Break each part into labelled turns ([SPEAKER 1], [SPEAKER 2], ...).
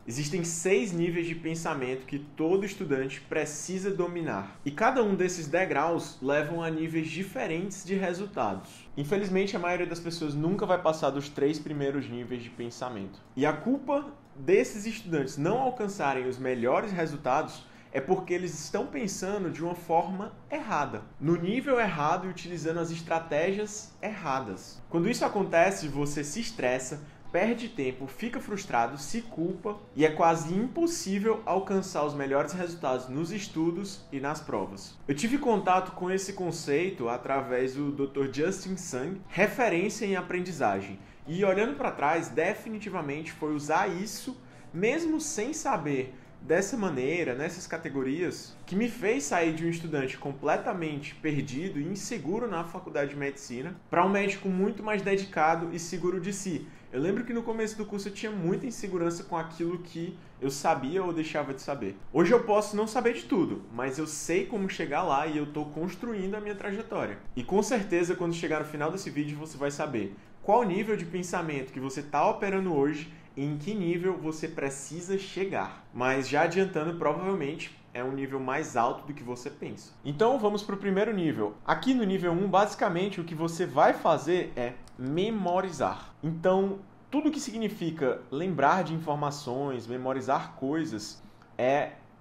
[SPEAKER 1] Existem 6 níveis de pensamento que todo estudante precisa dominar. E cada um desses degraus levam a níveis diferentes de resultados. Infelizmente, a maioria das pessoas nunca vai passar dos 3 primeiros níveis de pensamento. E a culpa desses estudantes não alcançarem os melhores resultados é porque eles estão pensando de uma forma errada, no nível errado e utilizando as estratégias erradas. Quando isso acontece, você se estressa, perde tempo, fica frustrado, se culpa e é quase impossível alcançar os melhores resultados nos estudos e nas provas. Eu tive contato com esse conceito através do Dr. Justin Sung, referência em aprendizagem. E olhando para trás, definitivamente foi usar isso, mesmo sem saber dessa maneira, nessas categorias, que me fez sair de um estudante completamente perdido e inseguro na faculdade de medicina para um médico muito mais dedicado e seguro de si. Eu lembro que no começo do curso eu tinha muita insegurança com aquilo que eu sabia ou deixava de saber. Hoje eu posso não saber de tudo, mas eu sei como chegar lá e eu estou construindo a minha trajetória. E com certeza, quando chegar no final desse vídeo, você vai saber qual nível de pensamento que você está operando hoje e em que nível você precisa chegar. Mas já adiantando, provavelmente é um nível mais alto do que você pensa. Então vamos para o primeiro nível. Aqui no nível 1, basicamente o que você vai fazer é memorizar. Então, tudo que significa lembrar de informações, memorizar coisas,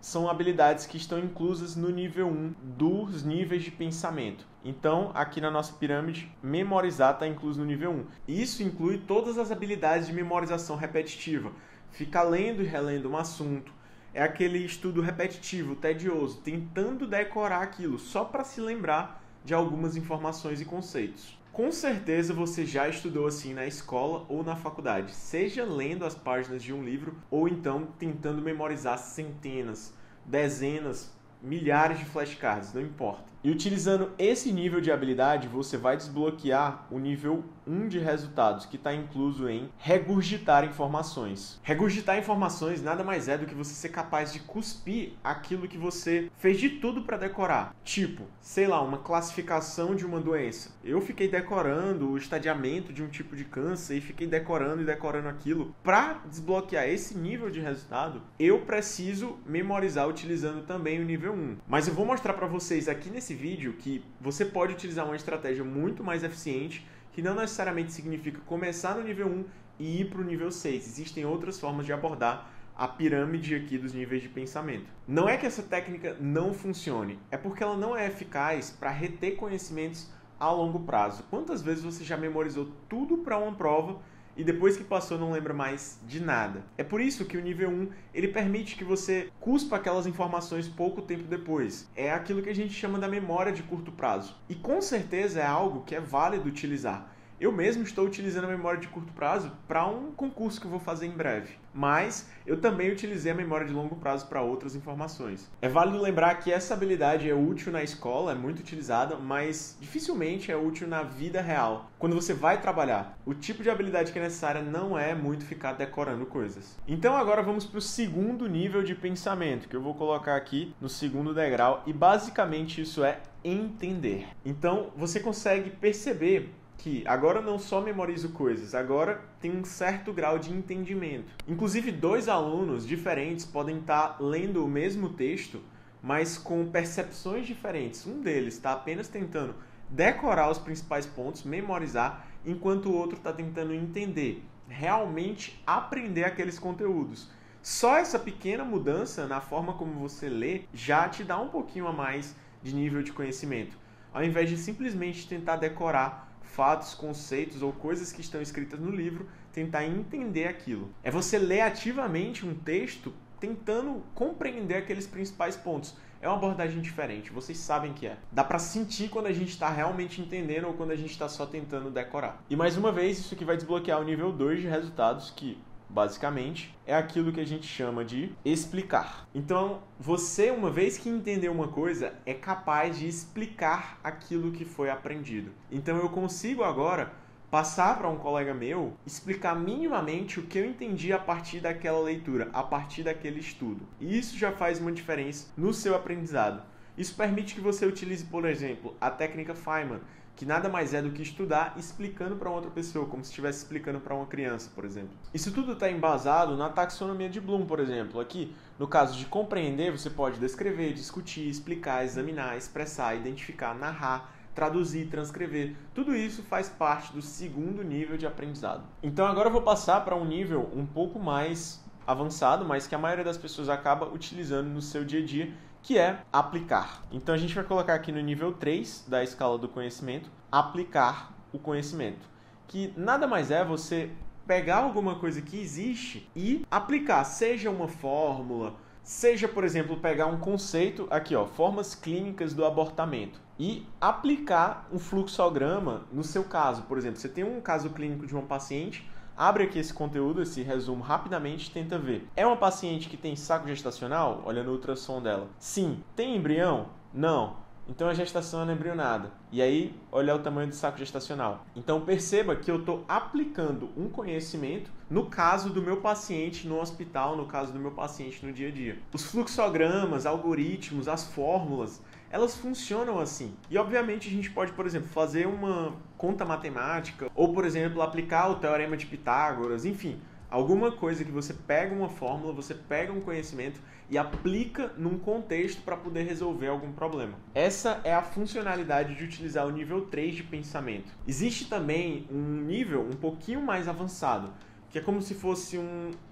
[SPEAKER 1] são habilidades que estão inclusas no nível 1 dos níveis de pensamento. Então, aqui na nossa pirâmide, memorizar está incluso no nível 1. Isso inclui todas as habilidades de memorização repetitiva. Ficar lendo e relendo um assunto. É aquele estudo repetitivo, tedioso, tentando decorar aquilo, só para se lembrar de algumas informações e conceitos. Com certeza você já estudou assim na escola ou na faculdade, seja lendo as páginas de um livro ou então tentando memorizar centenas, dezenas, milhares de flashcards, não importa. E utilizando esse nível de habilidade, você vai desbloquear o nível 1 de resultados, que está incluso em regurgitar informações. Regurgitar informações nada mais é do que você ser capaz de cuspir aquilo que você fez de tudo para decorar. Tipo, sei lá, uma classificação de uma doença. Eu fiquei decorando o estadiamento de um tipo de câncer e fiquei decorando e decorando aquilo. Para desbloquear esse nível de resultado, eu preciso memorizar utilizando também o nível 1. Mas eu vou mostrar para vocês aqui nesse vídeo que você pode utilizar uma estratégia muito mais eficiente, que não necessariamente significa começar no nível 1 e ir para o nível 6. Existem outras formas de abordar a pirâmide aqui dos níveis de pensamento. Não é que essa técnica não funcione, é porque ela não é eficaz para reter conhecimentos a longo prazo. Quantas vezes você já memorizou tudo para uma prova e depois que passou não lembra mais de nada? É por isso que o nível 1 ele permite que você cuspa aquelas informações pouco tempo depois. É aquilo que a gente chama da memória de curto prazo. E com certeza é algo que é válido utilizar. Eu mesmo estou utilizando a memória de curto prazo para um concurso que eu vou fazer em breve. Mas eu também utilizei a memória de longo prazo para outras informações. É válido lembrar que essa habilidade é útil na escola, é muito utilizada, mas dificilmente é útil na vida real. Quando você vai trabalhar, o tipo de habilidade que é necessária não é muito ficar decorando coisas. Então agora vamos para o segundo nível de pensamento, que eu vou colocar aqui no segundo degrau, e basicamente isso é entender. Então você consegue perceber que agora não só memorizo coisas, agora tem um certo grau de entendimento. Inclusive, 2 alunos diferentes podem estar lendo o mesmo texto, mas com percepções diferentes. Um deles está apenas tentando decorar os principais pontos, memorizar, enquanto o outro está tentando entender, realmente aprender aqueles conteúdos. Só essa pequena mudança na forma como você lê já te dá um pouquinho a mais de nível de conhecimento, ao invés de simplesmente tentar decorar fatos, conceitos ou coisas que estão escritas no livro, tentar entender aquilo. É você ler ativamente um texto tentando compreender aqueles principais pontos. É uma abordagem diferente, vocês sabem que é. Dá pra sentir quando a gente está realmente entendendo ou quando a gente está só tentando decorar. E mais uma vez, isso aqui vai desbloquear o nível 2 de resultados, que basicamente é aquilo que a gente chama de explicar. Então, você, uma vez que entendeu uma coisa, é capaz de explicar aquilo que foi aprendido. Então, eu consigo agora passar para um colega meu, explicar minimamente o que eu entendi a partir daquela leitura, a partir daquele estudo. E isso já faz uma diferença no seu aprendizado. Isso permite que você utilize, por exemplo, a técnica Feynman, que nada mais é do que estudar explicando para outra pessoa, como se estivesse explicando para uma criança, por exemplo. Isso tudo está embasado na taxonomia de Bloom, por exemplo. Aqui, no caso de compreender, você pode descrever, discutir, explicar, examinar, expressar, identificar, narrar, traduzir, transcrever. Tudo isso faz parte do segundo nível de aprendizado. Então agora eu vou passar para um nível um pouco mais avançado, mas que a maioria das pessoas acaba utilizando no seu dia a dia, que é aplicar. Então a gente vai colocar aqui no nível 3 da escala do conhecimento, aplicar o conhecimento, que nada mais é você pegar alguma coisa que existe e aplicar, seja uma fórmula, seja, por exemplo, pegar um conceito, aqui ó, formas clínicas do abortamento, e aplicar um fluxograma no seu caso. Por exemplo, você tem um caso clínico de uma paciente, abre aqui esse conteúdo, esse resumo rapidamente e tenta ver. É uma paciente que tem saco gestacional? Olha no ultrassom dela. Sim. Tem embrião? Não. Então a gestação é embrionada. E aí, olha o tamanho do saco gestacional. Então perceba que eu estou aplicando um conhecimento no caso do meu paciente no hospital, no caso do meu paciente no dia a dia. Os fluxogramas, algoritmos, as fórmulas, elas funcionam assim. E obviamente a gente pode, por exemplo, fazer uma conta matemática ou, por exemplo, aplicar o teorema de Pitágoras, enfim, alguma coisa que você pega uma fórmula, você pega um conhecimento e aplica num contexto para poder resolver algum problema. Essa é a funcionalidade de utilizar o nível 3 de pensamento. Existe também um nível um pouquinho mais avançado, que é como se fosse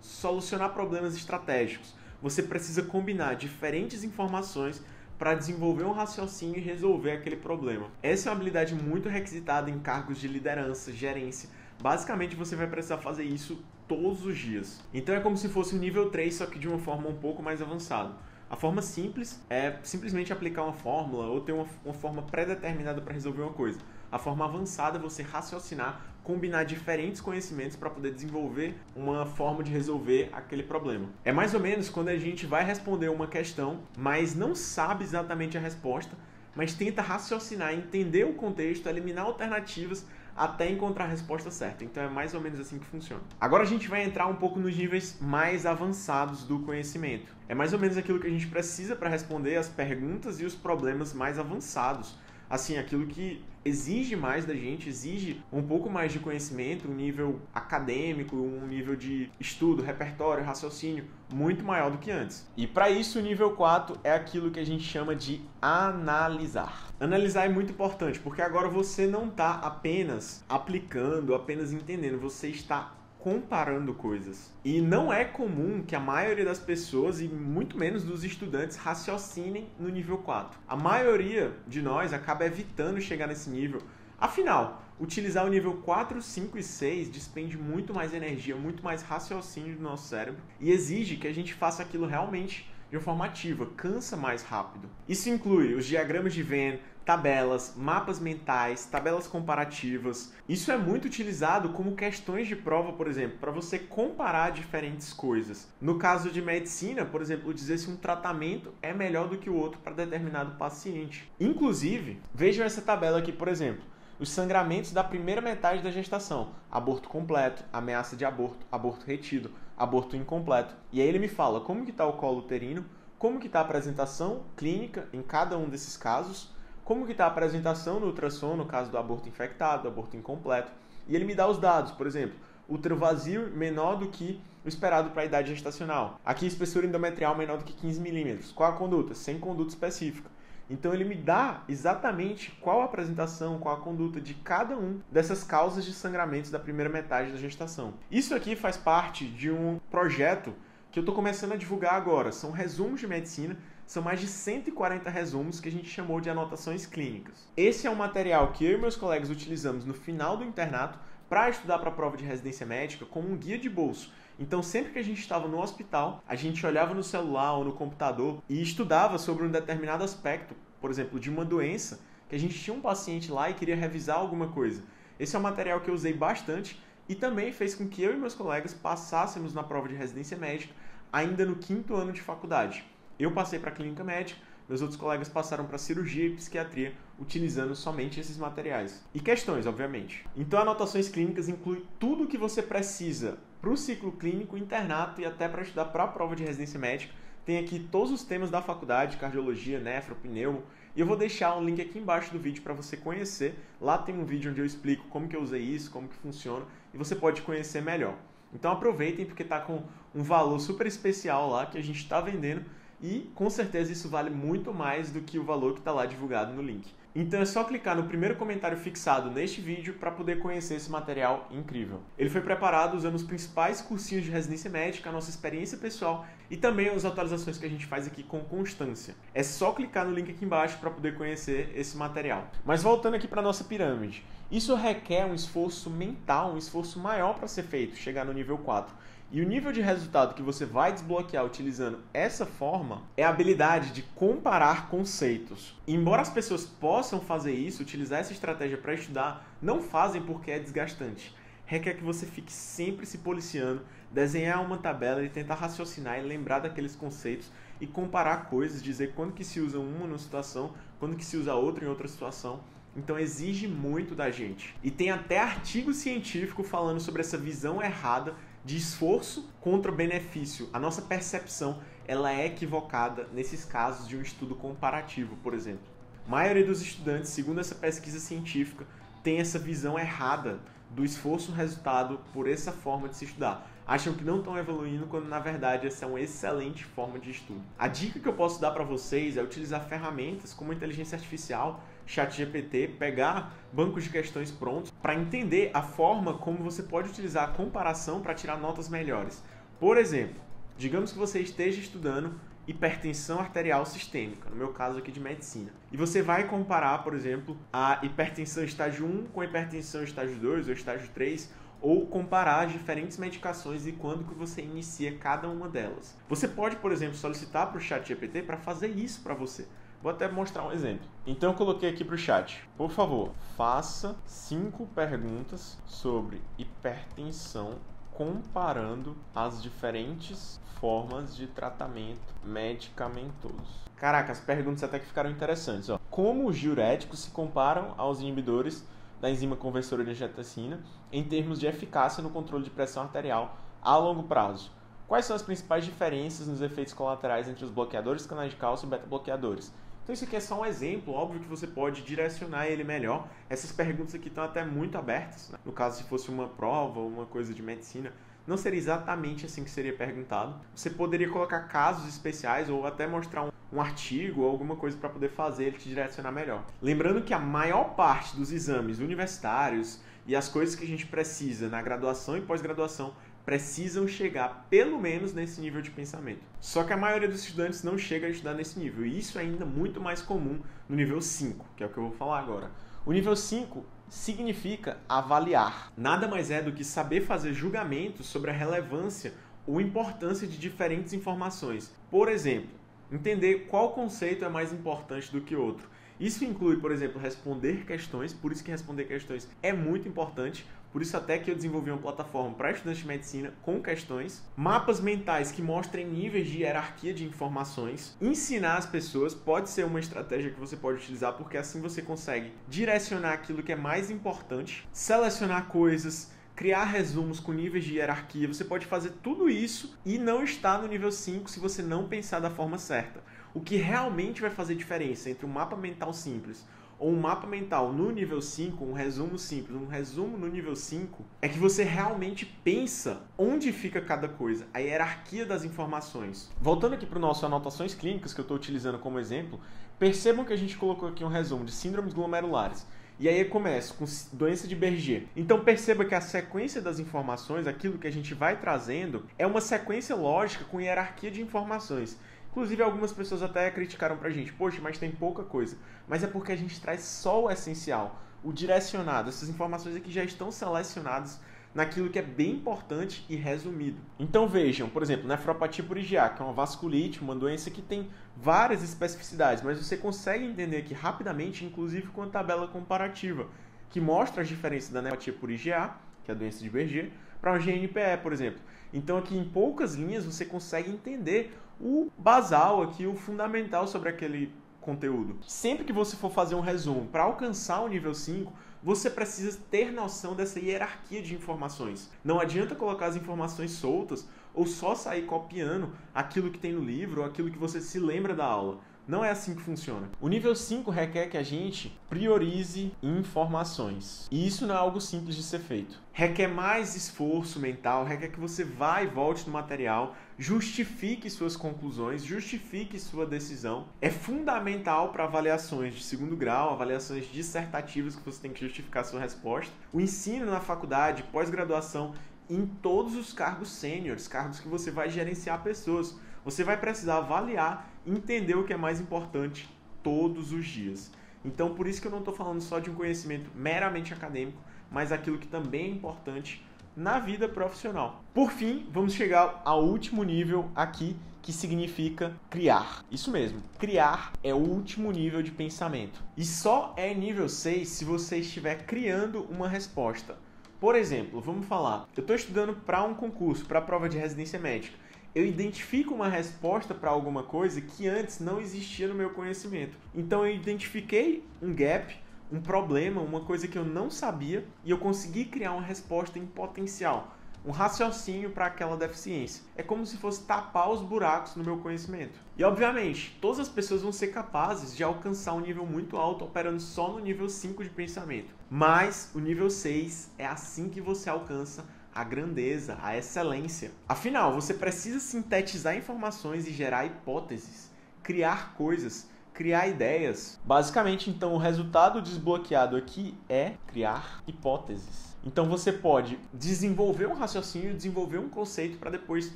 [SPEAKER 1] solucionar problemas estratégicos. Você precisa combinar diferentes informações para desenvolver um raciocínio e resolver aquele problema. Essa é uma habilidade muito requisitada em cargos de liderança, gerência. Basicamente, você vai precisar fazer isso todos os dias. Então é como se fosse um nível 3, só que de uma forma um pouco mais avançada. A forma simples é simplesmente aplicar uma fórmula ou ter uma forma pré-determinada para resolver uma coisa. A forma avançada é você raciocinar, combinar diferentes conhecimentos para poder desenvolver uma forma de resolver aquele problema. É mais ou menos quando a gente vai responder uma questão, mas não sabe exatamente a resposta, mas tenta raciocinar, entender o contexto, eliminar alternativas até encontrar a resposta certa. Então é mais ou menos assim que funciona. Agora a gente vai entrar um pouco nos níveis mais avançados do conhecimento. É mais ou menos aquilo que a gente precisa para responder as perguntas e os problemas mais avançados. Assim, aquilo que exige mais da gente, exige um pouco mais de conhecimento, um nível acadêmico, um nível de estudo, repertório, raciocínio muito maior do que antes. E para isso o nível 4 é aquilo que a gente chama de analisar. Analisar é muito importante, porque agora você não está apenas aplicando, apenas entendendo, você está comparando coisas. E não é comum que a maioria das pessoas, e muito menos dos estudantes, raciocinem no nível 4. A maioria de nós acaba evitando chegar nesse nível. Afinal, utilizar o nível 4, 5 e 6 despende muito mais energia, muito mais raciocínio do nosso cérebro e exige que a gente faça aquilo realmente de uma forma ativa, cansa mais rápido. Isso inclui os diagramas de Venn, tabelas, mapas mentais, tabelas comparativas. Isso é muito utilizado como questões de prova, por exemplo, para você comparar diferentes coisas. No caso de medicina, por exemplo, dizer se um tratamento é melhor do que o outro para determinado paciente. Inclusive, vejam essa tabela aqui, por exemplo. Os sangramentos da primeira metade da gestação. Aborto completo, ameaça de aborto, aborto retido, aborto incompleto. E aí ele me fala como que está o colo uterino, como que está a apresentação clínica em cada um desses casos, como que está a apresentação no ultrassom, no caso do aborto infectado, do aborto incompleto. E ele me dá os dados, por exemplo, útero vazio menor do que o esperado para a idade gestacional. Aqui, espessura endometrial menor do que 15 milímetros. Qual a conduta? Sem conduta específica. Então ele me dá exatamente qual a apresentação, qual a conduta de cada um dessas causas de sangramentos da primeira metade da gestação. Isso aqui faz parte de um projeto que eu estou começando a divulgar agora. São resumos de medicina, são mais de 140 resumos que a gente chamou de anotações clínicas. Esse é um material que eu e meus colegas utilizamos no final do internato para estudar para a prova de residência médica como um guia de bolso. Então, sempre que a gente estava no hospital, a gente olhava no celular ou no computador e estudava sobre um determinado aspecto, por exemplo, de uma doença, que a gente tinha um paciente lá e queria revisar alguma coisa. Esse é um material que eu usei bastante e também fez com que eu e meus colegas passássemos na prova de residência médica ainda no 5º ano de faculdade. Eu passei para a clínica médica, meus outros colegas passaram para cirurgia e psiquiatria utilizando somente esses materiais. E questões, obviamente. Então, anotações clínicas inclui tudo o que você precisa para o ciclo clínico, internato e até para estudar para a prova de residência médica. Tem aqui todos os temas da faculdade, cardiologia, nefro, pneumo, e eu vou deixar um link aqui embaixo do vídeo para você conhecer. Lá tem um vídeo onde eu explico como que eu usei isso, como que funciona, e você pode conhecer melhor. Então aproveitem, porque está com um valor super especial lá que a gente está vendendo, e com certeza isso vale muito mais do que o valor que está lá divulgado no link. Então é só clicar no primeiro comentário fixado neste vídeo para poder conhecer esse material incrível. Ele foi preparado usando os principais cursinhos de residência médica, a nossa experiência pessoal e também as atualizações que a gente faz aqui com constância. É só clicar no link aqui embaixo para poder conhecer esse material. Mas voltando aqui para a nossa pirâmide, isso requer um esforço mental, um esforço maior para ser feito, chegar no nível 4. E o nível de resultado que você vai desbloquear utilizando essa forma é a habilidade de comparar conceitos. E embora as pessoas possam fazer isso, utilizar essa estratégia para estudar, não fazem porque é desgastante. Requer que você fique sempre se policiando, desenhar uma tabela e tentar raciocinar e lembrar daqueles conceitos e comparar coisas, dizer quando que se usa uma numa situação, quando que se usa outra em outra situação. Então exige muito da gente. E tem até artigo científico falando sobre essa visão errada de esforço contra benefício. A nossa percepção ela é equivocada nesses casos de um estudo comparativo, por exemplo. A maioria dos estudantes, segundo essa pesquisa científica, tem essa visão errada do esforço-resultado por essa forma de se estudar. Acham que não estão evoluindo, quando na verdade essa é uma excelente forma de estudo. A dica que eu posso dar para vocês é utilizar ferramentas como a inteligência artificial, ChatGPT, pegar bancos de questões prontos para entender a forma como você pode utilizar a comparação para tirar notas melhores. Por exemplo, digamos que você esteja estudando hipertensão arterial sistêmica, no meu caso aqui de medicina. E você vai comparar, por exemplo, a hipertensão estágio 1 com a hipertensão estágio 2 ou estágio 3, ou comparar as diferentes medicações e quando que você inicia cada uma delas. Você pode, por exemplo, solicitar para o ChatGPT para fazer isso para você. Vou até mostrar um exemplo. Então eu coloquei aqui para o chat. Por favor, faça 5 perguntas sobre hipertensão comparando as diferentes formas de tratamento medicamentoso. Caraca, as perguntas até que ficaram interessantes. Como os diuréticos se comparam aos inibidores da enzima conversora de angiotensina em termos de eficácia no controle de pressão arterial a longo prazo? Quais são as principais diferenças nos efeitos colaterais entre os bloqueadores de canais de cálcio e beta-bloqueadores? Então isso aqui é só um exemplo, óbvio que você pode direcionar ele melhor. Essas perguntas aqui estão até muito abertas, né? No caso, se fosse uma prova ou uma coisa de medicina, não seria exatamente assim que seria perguntado. Você poderia colocar casos especiais ou até mostrar um artigo ou alguma coisa para poder fazer ele te direcionar melhor. Lembrando que a maior parte dos exames universitários e as coisas que a gente precisa na graduação e pós-graduação precisam chegar pelo menos nesse nível de pensamento. Só que a maioria dos estudantes não chega a estudar nesse nível, e isso é ainda muito mais comum no nível 5, que é o que eu vou falar agora. O nível 5 significa avaliar. Nada mais é do que saber fazer julgamentos sobre a relevância ou importância de diferentes informações. Por exemplo, entender qual conceito é mais importante do que outro. Isso inclui, por exemplo, responder questões, por isso que responder questões é muito importante, por isso até que eu desenvolvi uma plataforma para estudantes de medicina com questões, mapas mentais que mostrem níveis de hierarquia de informações, ensinar as pessoas pode ser uma estratégia que você pode utilizar, porque assim você consegue direcionar aquilo que é mais importante, selecionar coisas, criar resumos com níveis de hierarquia. Você pode fazer tudo isso e não estar no nível 5 se você não pensar da forma certa. O que realmente vai fazer diferença entre um mapa mental simples ou um mapa mental no nível 5, um resumo simples, um resumo no nível 5, é que você realmente pensa onde fica cada coisa, a hierarquia das informações. Voltando aqui para o nosso anotações clínicas, que eu estou utilizando como exemplo, percebam que a gente colocou aqui um resumo de síndromes glomerulares. E aí eu começo com doença de Berger. Então perceba que a sequência das informações, aquilo que a gente vai trazendo, é uma sequência lógica com hierarquia de informações. Inclusive, algumas pessoas até criticaram pra gente, poxa, mas tem pouca coisa. Mas é porque a gente traz só o essencial, o direcionado. Essas informações aqui já estão selecionadas naquilo que é bem importante e resumido. Então vejam, por exemplo, nefropatia por IgA, que é uma vasculite, uma doença que tem várias especificidades, mas você consegue entender aqui rapidamente, inclusive com a tabela comparativa, que mostra as diferenças da nefropatia por IgA, que é a doença de Berger, para o GNPE, por exemplo. Então aqui em poucas linhas você consegue entender o basal aqui, o fundamental sobre aquele conteúdo. Sempre que você for fazer um resumo para alcançar o nível 5, você precisa ter noção dessa hierarquia de informações. Não adianta colocar as informações soltas ou só sair copiando aquilo que tem no livro ou aquilo que você se lembra da aula. Não é assim que funciona. O nível 5 requer que a gente priorize informações. E isso não é algo simples de ser feito. Requer mais esforço mental, requer que você vá e volte no material, justifique suas conclusões, justifique sua decisão. É fundamental para avaliações de segundo grau, avaliações dissertativas que você tem que justificar sua resposta. O ensino na faculdade, pós-graduação, em todos os cargos sêniores, cargos que você vai gerenciar pessoas. Você vai precisar avaliar e entender o que é mais importante todos os dias. Então, por isso que eu não estou falando só de um conhecimento meramente acadêmico, mas aquilo que também é importante na vida profissional. Por fim, vamos chegar ao último nível aqui, que significa criar. Isso mesmo, criar é o último nível de pensamento. E só é nível 6 se você estiver criando uma resposta. Por exemplo, vamos falar, eu estou estudando para um concurso, para a prova de residência médica. Eu identifico uma resposta para alguma coisa que antes não existia no meu conhecimento. Então eu identifiquei um gap, um problema, uma coisa que eu não sabia e eu consegui criar uma resposta em potencial, um raciocínio para aquela deficiência. É como se fosse tapar os buracos no meu conhecimento. E obviamente, todas as pessoas vão ser capazes de alcançar um nível muito alto operando só no nível 5 de pensamento. Mas o nível 6 é assim que você alcança a grandeza, a excelência. Afinal, você precisa sintetizar informações e gerar hipóteses, criar coisas, criar ideias. Basicamente, então, o resultado desbloqueado aqui é criar hipóteses. Então, você pode desenvolver um raciocínio, desenvolver um conceito para depois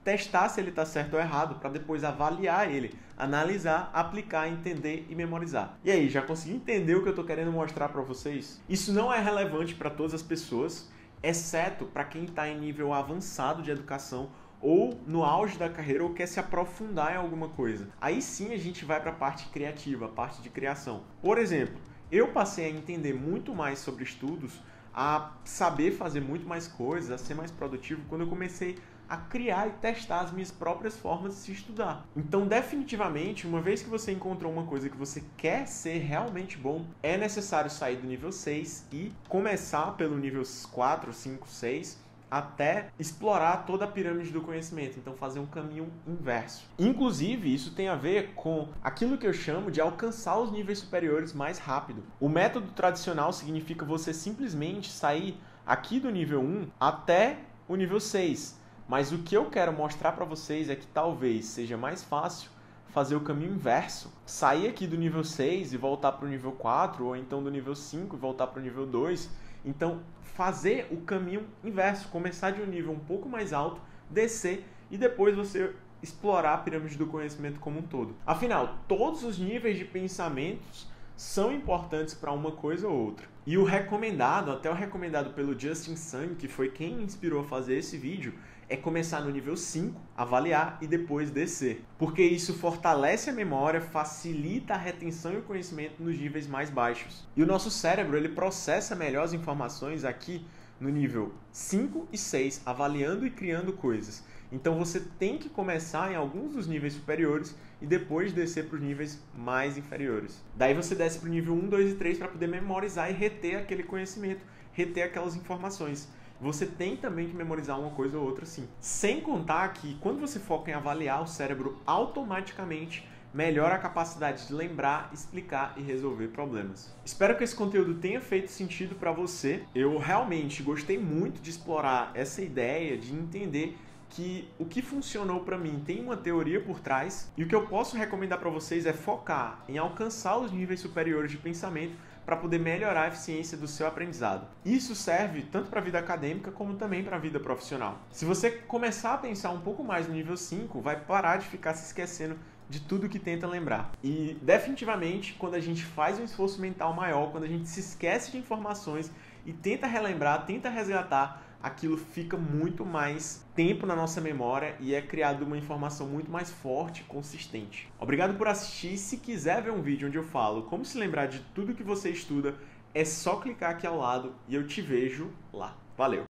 [SPEAKER 1] testar se ele está certo ou errado, para depois avaliar ele, analisar, aplicar, entender e memorizar. E aí, já consegui entender o que eu estou querendo mostrar para vocês? Isso não é relevante para todas as pessoas, exceto para quem está em nível avançado de educação ou no auge da carreira ou quer se aprofundar em alguma coisa. Aí sim a gente vai para a parte criativa, a parte de criação. Por exemplo, eu passei a entender muito mais sobre estudos, a saber fazer muito mais coisas, a ser mais produtivo quando eu comecei a criar e testar as minhas próprias formas de se estudar. Então, definitivamente, uma vez que você encontrou uma coisa que você quer ser realmente bom, é necessário sair do nível 6 e começar pelo nível 4, 5, 6, até explorar toda a pirâmide do conhecimento, então fazer um caminho inverso. Inclusive, isso tem a ver com aquilo que eu chamo de alcançar os níveis superiores mais rápido. O método tradicional significa você simplesmente sair aqui do nível 1 até o nível 6. Mas o que eu quero mostrar para vocês é que talvez seja mais fácil fazer o caminho inverso. Sair aqui do nível 6 e voltar para o nível 4, ou então do nível 5 e voltar para o nível 2. Então, fazer o caminho inverso. Começar de um nível um pouco mais alto, descer e depois você explorar a pirâmide do conhecimento como um todo. Afinal, todos os níveis de pensamentos são importantes para uma coisa ou outra. E o recomendado, até o recomendado pelo Justin Sun, que foi quem me inspirou a fazer esse vídeo, é começar no nível 5, avaliar e depois descer. Porque isso fortalece a memória, facilita a retenção e o conhecimento nos níveis mais baixos. E o nosso cérebro, ele processa melhor as informações aqui no nível 5 e 6, avaliando e criando coisas. Então você tem que começar em alguns dos níveis superiores e depois descer para os níveis mais inferiores. Daí você desce para o nível 1, 2 e 3 para poder memorizar e reter aquele conhecimento, reter aquelas informações. Você tem também que memorizar uma coisa ou outra sim. Sem contar que quando você foca em avaliar, o cérebro automaticamente melhora a capacidade de lembrar, explicar e resolver problemas. Espero que esse conteúdo tenha feito sentido para você. Eu realmente gostei muito de explorar essa ideia, de entender que o que funcionou para mim tem uma teoria por trás e o que eu posso recomendar para vocês é focar em alcançar os níveis superiores de pensamento para poder melhorar a eficiência do seu aprendizado. Isso serve tanto para a vida acadêmica como também para a vida profissional. Se você começar a pensar um pouco mais no nível 5, vai parar de ficar se esquecendo de tudo que tenta lembrar. E definitivamente, quando a gente faz um esforço mental maior, quando a gente se esquece de informações e tenta relembrar, tenta resgatar, aquilo fica muito mais tempo na nossa memória e é criada uma informação muito mais forte e consistente. Obrigado por assistir. Se quiser ver um vídeo onde eu falo como se lembrar de tudo que você estuda, é só clicar aqui ao lado e eu te vejo lá. Valeu!